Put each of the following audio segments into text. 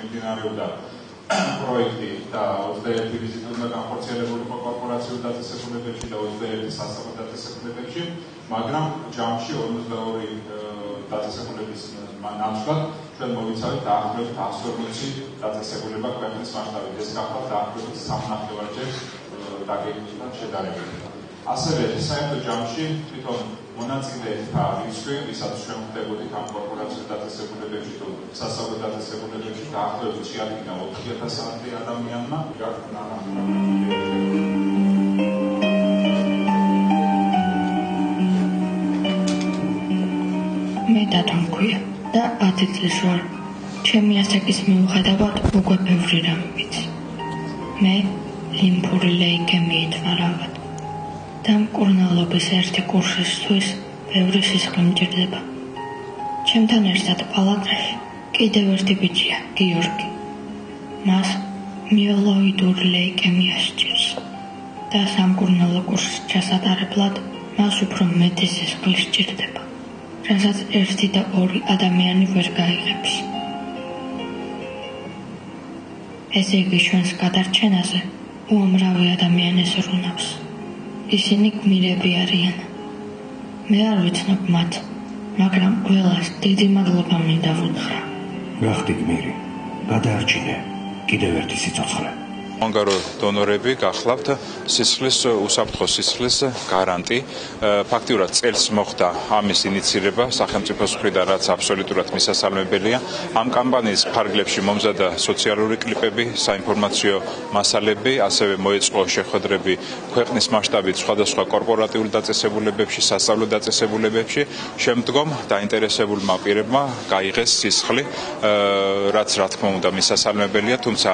მიმდინარეობდა პროექტი და 21 ვიზიტი უნდა განხორციელებულიყო კორპორაციულ დაწესებულებებში და 21 სასწავლო დაწესებულებებში, მაგრამ ჯამში 52 დაწესებულების ნაცვლად ჩვენ მოვიცავით დაახლოებით 140 დაწესებულება ქვეყნის მასშტაბით. ეს გახლავთ დაახლოებით 3.5-ჯერ დაგეგმილთან შედარებით. ასევე საერთო ჯამში თვითონ მონაწილეთა რიცხვი, ვისაც ჩვენ ვხვდებოდით ამ კორპორაციულ დაწესებულებებში თუ სასწავლო დაწესებულებებში, დაახლოებით შეადგინა 4000 ადამიანმა. მე დათო მქვია და 10 წლის ვარ. ჩემი ასაკის მიუხედავად უკვე ბევრი რამე ვიცი. მე ლიმფური ლეიკემიით ვარავად. და მკურნალობის ერთი კურსისთვის ბევრი სისხლი მჭირდება. ჩემთან ერთად პალატაში კიდევ ერთი ბიჭია, გიორგი. მას მიელოიდური ლეიკემია სჭირს და სამკურნალო კურსის ჩასატარებლად მას უფრო მეტი სისხლი სჭირდება, რასაც 1 და 2 ადამიანი ვერ გაიღებს. ესე იგი ჩვენს გადარჩენაზე უამრავი ადამიანი ზრუნავს. ისინი გმირები არიან. მე არ ვიცნობ მათ, მაგრამ ყველას დიდი მადლობა მინდა ვუთხრა. გახდი გმირი, გადაარჩინე კიდევ ერთი სიცოცხლე. Ანგარო დონორები გახლავთ სისხლის უსაფრთხო სისხლის გარანტი. ფაქტიურად წელს მოხდა ამის ინიცირება სახელმწიფოს მხრიდან, რაც აბსოლუტურად მისასალმებელია. ამ კამპანიის ფარგლებში მომზადა სოციალური კლიპები, საინფორმაციო მასალები, ასევე მოეწყო შეხვედრები ქვეყნის მასშტაბით სხვადასხვა კორპორატიულ დაწესებულებებში, სასწავლო დაწესებულებებში. შემდგომ დაინტერესებულმა პირებმა გაიღეს სისხლი, რაც რა თქმა უნდა მისასალმებელია, თუმცა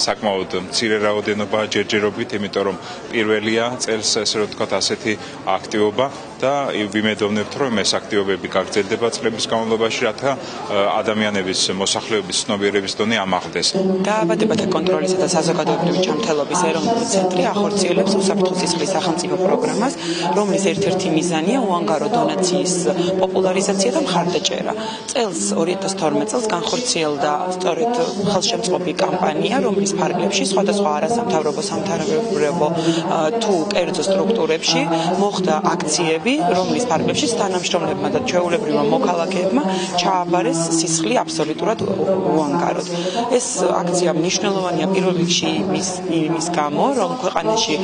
საკმაოდ მცირე რაოდენობაა ჯერჯერობით, იმიტომ რომ პირველია წელს ესე რომ ვთქვათ ასეთი აქტივობა და ვიმედოვნებთ რომ ეს აქტივობები გაგრძელდება წლების განმავლობაში, რათა ადამიანების მოსახლეობის ცნობიერების დონე ამაღლდეს. დაავადებათა კონტროლისა და საზოგადოებრივი ჯანმრთელობის ეროვნული ცენტრი ახორციელებს უსაფრთხო სისხლის სახელმწიფო პროგრამას, რომლის ერთ-ერთი მიზანია უანგარო დონაციის პოპულარიზაცია და მხარდაჭერა. წელს 2012 წელს განხორციელდა სწორედ ხელშემწყობი კამპანია, რომლის ფარგლებში სხვადასხვა არასამთავრობო სამთავრობო თუ კერძო სტრუქტურებში მოხდა აქციები, რომლის ფარგლებშიც თანამშრომლებმა და ჩვეულებრივმა მოქალაქეებმა ჩააბარეს სისხლი აბსოლუტურად უანგაროდ. ეს აქცია მნიშვნელოვანია პირველ რიგში იმის გამო, რომ ქვეყანაში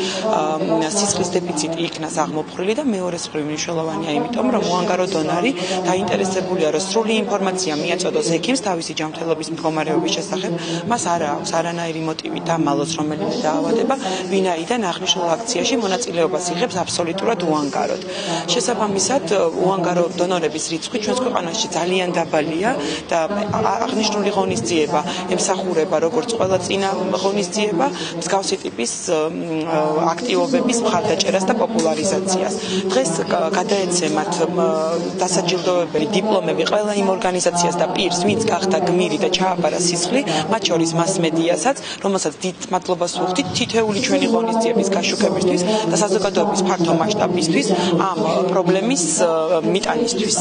სისხლის დეფიციტი იქნას აღმოფხვრილი და მეორე მხრივ მნიშვნელოვანია იმიტომ, რომ უანგარო დონორი დაინტერესებულია, რომ სრული ინფორმაცია მიაწოდოს ექიმს თავისი ჯანმრთელობის მდგომარეობის შესახებ, მას არ აქვს არანაირი მოტივი დამალოს რომელიმე დაავადება, ვინაიდან აღნიშნულ აქციაში მონაწილეობას იღებს აბსოლუტურად უანგაროდ. შესაბამისად, უანგარო დონორების რიცხვი ჩვენს ქვეყანაში ძალიან დაბალია და აღნიშნული ღონისძიება ემსახურება როგორც ყველა წინა ღონისძიება მსგავსი ტიპის აქტივობების მხარდაჭერას და პოპულარიზაციას. დღეს გადაეცემათ დასაჯილდოებელი დიპლომები ყველა იმ ორგანიზაციას და პირს, ვინც გახდა გმირი და ჩააბარა სისხლი, მათ შორის მასმედიასაც, რომელსაც დიდ მადლობას ვუხდით თითოეული ჩვენი ღონისძიების გაშუქებისთვის და საზოგადოების ფართო მასშტაბისთვის ამ პრობლემის მიტანისთვის.